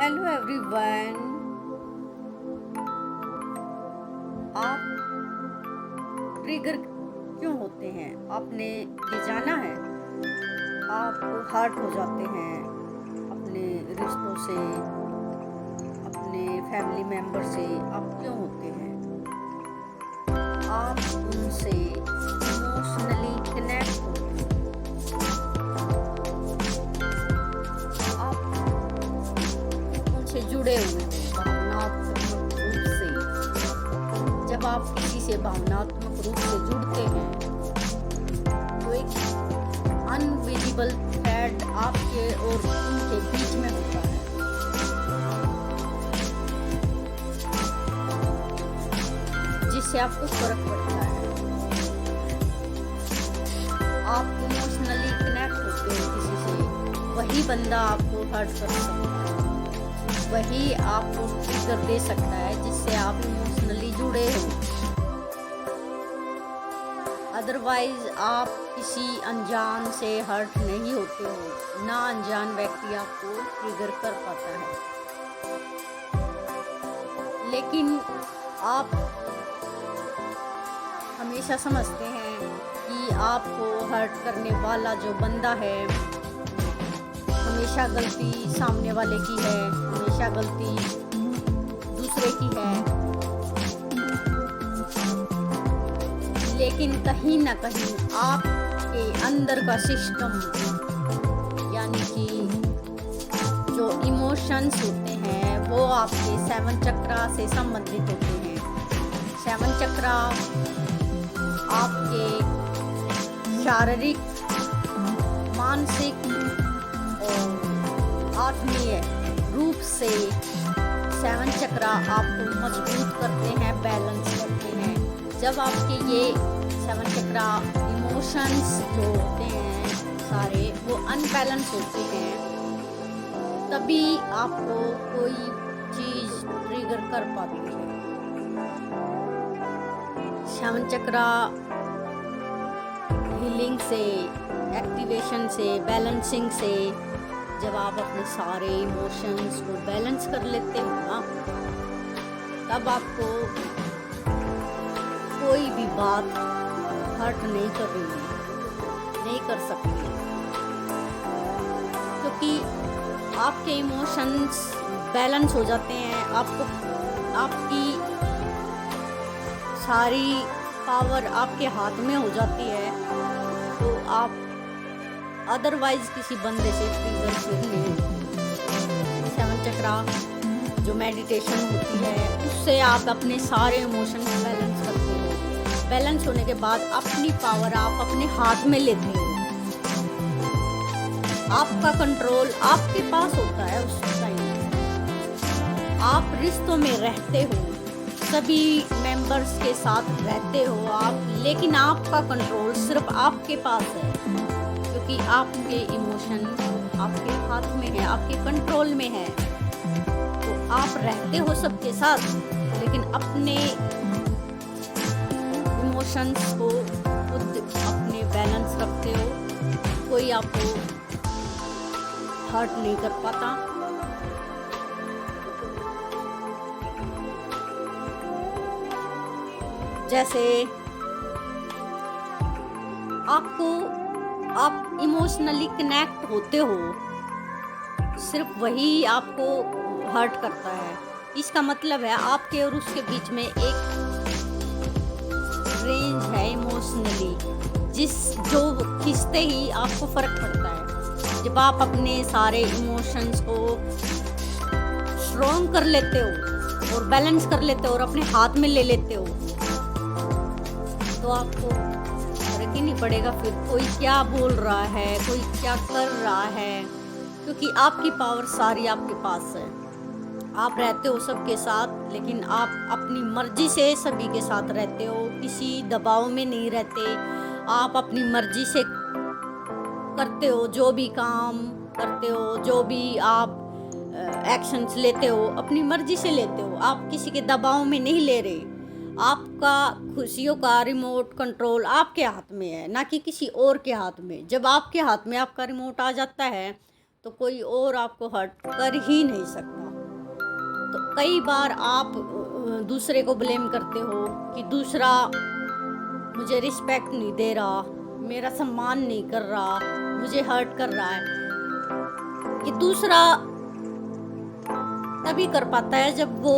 Hello everyone. आप trigger क्यों होते हैं? आपने ये जाना है? आप हर्ट हो जाते हैं अपने रिश्तों से, अपने फैमिली मेम्बर से। आप क्यों होते हैं? आप उनसे इमोशनली कनेक्ट होते हैं, आप उनसे जुड़े हुए हो भावनात्मक रूप से। जब आप किसी से भावनात्मक रूप से जुड़ते हैं तो एक अनविजिबल थ्रेड आपके और उनके बीच में होता है, जिससे आपको फर्क पड़ता है। आप इमोशनली कनेक्ट होते हो किसी से, वही बंदा आपको हर्ट कर सकता है, वही आपको ट्रिगर दे सकता है जिससे आप इमोशनली जुड़े हो। अदरवाइज आप किसी अनजान से हर्ट नहीं होते हो। ना अनजान व्यक्ति आपको ट्रिगर कर पाता है, लेकिन आप हमेशा समझते हैं कि आपको हर्ट करने वाला जो बंदा है, हमेशा गलती सामने वाले की है, हमेशा गलती दूसरे की है। लेकिन कहीं ना कहीं आपके अंदर का सिस्टम, यानी कि जो इमोशंस होते हैं, वो आपके 7 चक्रा से संबंधित होते हैं। 7 चक्रा आपके शारीरिक, मानसिक और आत्मीय रूप से 7 चक्रा आपको मजबूत करते हैं, बैलेंस करते हैं। जब आपके ये 7 चक्रा इमोशंस जो होते हैं सारे वो अनबैलेंस होते हैं, तभी आपको कोई चीज़ ट्रिगर कर पाती है। 7 चक्रा हीलिंग से, एक्टिवेशन से, बैलेंसिंग से, जब आप अपने सारे इमोशंस को बैलेंस कर लेते हो ना, तब आपको कोई भी बात हर्ट नहीं कर रही, नहीं कर सकती, क्योंकि आपके इमोशंस बैलेंस हो जाते हैं। आपको आपकी सारी पावर आपके हाथ में हो जाती है, तो आप अदरवाइज किसी बंदे से ट्रिगर फिर नहीं। 7 चक्रा जो मेडिटेशन होती है, उससे आप अपने सारे इमोशंस बैलेंस करते हो। बैलेंस होने के बाद अपनी पावर आप अपने हाथ में लेते हो। आपका कंट्रोल आपके पास होता है उस टाइम। आप रिश्तों में रहते हो, सभी मेंबर्स के साथ रहते हो आप, लेकिन आपका कंट्रोल सिर्फ आपके पास है, क्योंकि आपके इमोशन आपके हाथ में है, आपके कंट्रोल में है। तो आप रहते हो सबके साथ, लेकिन अपने इमोशंस को खुद अपने बैलेंस रखते हो। कोई आपको हर्ट नहीं कर पाता। जैसे आप इमोशनली कनेक्ट होते हो, सिर्फ वही आपको हर्ट करता है। इसका मतलब है आपके और उसके बीच में एक रेंज है इमोशनली, जो खींचते ही आपको फर्क पड़ता है। जब आप अपने सारे इमोशंस को स्ट्रॉन्ग कर लेते हो और बैलेंस कर लेते हो और अपने हाथ में ले लेते हो, तो आपको फर्क ही नहीं पड़ेगा फिर कोई क्या बोल रहा है, कोई क्या कर रहा है, क्योंकि आपकी पावर सारी आपके पास है। आप रहते हो सबके साथ, लेकिन आप अपनी मर्जी से सभी के साथ रहते हो, किसी दबाव में नहीं रहते। आप अपनी मर्जी से करते हो, जो भी काम करते हो, जो भी आप एक्शंस लेते हो, अपनी मर्जी से लेते हो। आप किसी के दबाव में नहीं ले रहे। आपका खुशियों का रिमोट कंट्रोल आपके हाथ में है, ना कि किसी और के हाथ में। जब आपके हाथ में आपका रिमोट आ जाता है, तो कोई और आपको हर्ट कर ही नहीं सकता। कई बार आप दूसरे को ब्लेम करते हो कि दूसरा मुझे रिस्पेक्ट नहीं दे रहा, मेरा सम्मान नहीं कर रहा, मुझे हर्ट कर रहा है। ये दूसरा तभी कर पाता है जब वो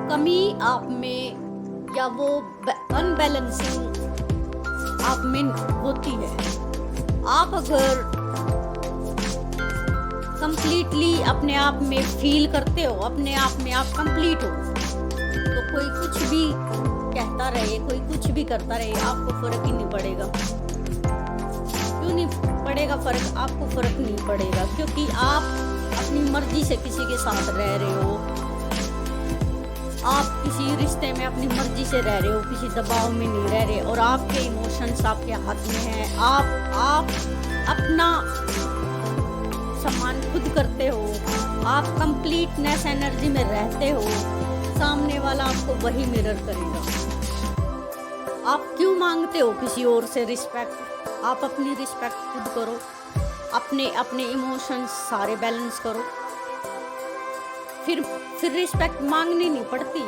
कमी आप में या वो अनबैलेंसिंग आप में होती है। आप अगर कंप्लीटली अपने आप में फील करते हो, अपने आप में आप कंप्लीट हो, तो कोई कुछ भी कहता रहे, कोई कुछ भी करता रहे, आपको फर्क ही नहीं पड़ेगा। क्यों नहीं पड़ेगा फर्क? आपको फर्क नहीं पड़ेगा क्योंकि आप अपनी मर्जी से किसी के साथ रह रहे हो। आप किसी रिश्ते में अपनी मर्जी से रह रहे हो, किसी दबाव में नहीं रह रहे, और आपके इमोशंस आपके हाथ में हैं। आप अपना सम्मान खुद करते हो, आप कंप्लीटनेस एनर्जी में रहते हो। सामने वाला आपको वही मिरर करेगा। आप क्यों मांगते हो किसी और से रिस्पेक्ट? आप अपनी रिस्पेक्ट खुद करो, अपने इमोशंस सारे बैलेंस करो, फिर रिस्पेक्ट मांगनी नहीं पड़ती।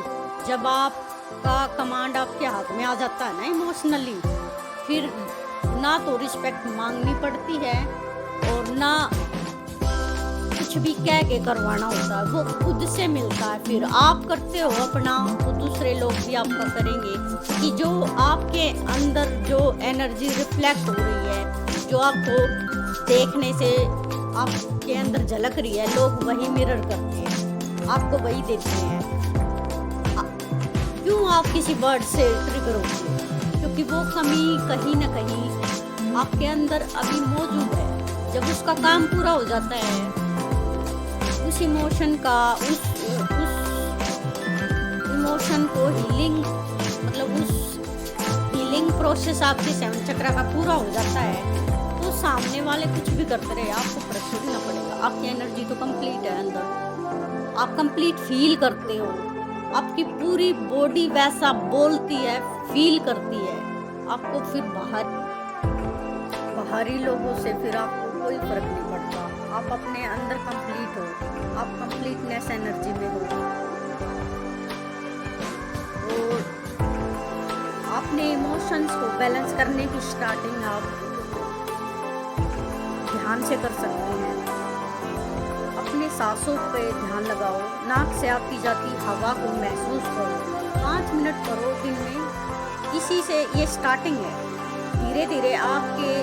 जब आपका कमांड आपके हाथ में आ जाता है ना इमोशनली, फिर ना तो रिस्पेक्ट मांगनी पड़ती है और ना कुछ भी कह के करवाना होता है, वो खुद से मिलता है। फिर आप करते हो अपना तो दूसरे लोग भी आपका करेंगे, कि जो आपके अंदर जो एनर्जी रिफ्लेक्ट हो रही है, जो आपको देखने से आपके अंदर झलक रही है, लोग वही मिरर करते हैं, आपको वही देते हैं। क्यों आप किसी वर्ड से ट्रिगर होते हो? क्योंकि वो कमी कहीं ना कहीं आपके अंदर अभी मौजूद है। जब उसका काम पूरा हो जाता है, उस इमोशन का उस इमोशन को हीलिंग, मतलब उस हीलिंग प्रोसेस आपके 7 चक्रा का पूरा हो जाता है, तो सामने वाले कुछ भी करते रहे, आपको फर्क छोड़ना पड़ेगा। आपकी एनर्जी तो कंप्लीट है अंदर, आप कंप्लीट फील करते हो, आपकी पूरी बॉडी वैसा बोलती है, फील करती है। आपको फिर बाहरी लोगों से फिर आपको कोई फर्क नहीं पड़ता। आप अपने अंदर कंप्लीट हो, आप कंप्लीटनेस एनर्जी में हो, और अपने इमोशंस को बैलेंस करने की स्टार्टिंग आप ध्यान से कर सकते हैं। अपने सांसों पे ध्यान लगाओ, नाक से आती जाती हवा को महसूस करो, 5 मिनट करो दिन में। इसी से ये स्टार्टिंग है, धीरे धीरे आपके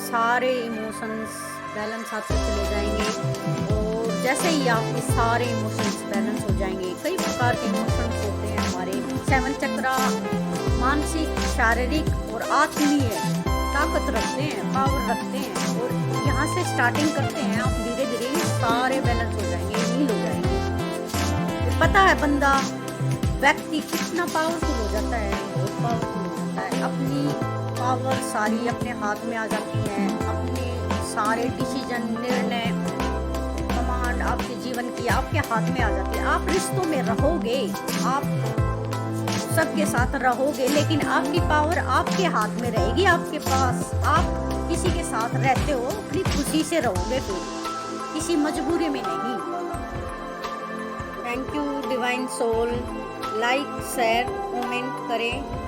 सारे इमोशंस बैलेंस आते चले जाएंगे। और जैसे ही आपके सारे इमोशंस बैलेंस हो जाएंगे, कई प्रकार के इमोशंस होते हैं हमारे 7 चक्रा मानसिक, शारीरिक और आत्मीय ताकत रखते हैं, पावर रखते हैं, और यहाँ से स्टार्टिंग करते हैं आप। धीरे धीरे सारे बैलेंस हो जाएंगे, हील हो जाएंगे। तो पता है बंदा, व्यक्ति कितना पावरफुल हो जाता है, बहुत पावरफुल हो जाता है। अपनी पावर सारी अपने हाथ में आ जाती है, अपने सारे डिसीजन, निर्णय, कमांड आपके जीवन की आपके हाथ में आ जाती है। आप रिश्तों में रहोगे, आप सबके साथ रहोगे, लेकिन आपकी पावर आपके हाथ में रहेगी, आपके पास। आप किसी के साथ रहते हो, अपनी खुशी से रहोगे, फिर किसी मजबूरी में नहीं। Thank you divine soul. Like, share, comment करें।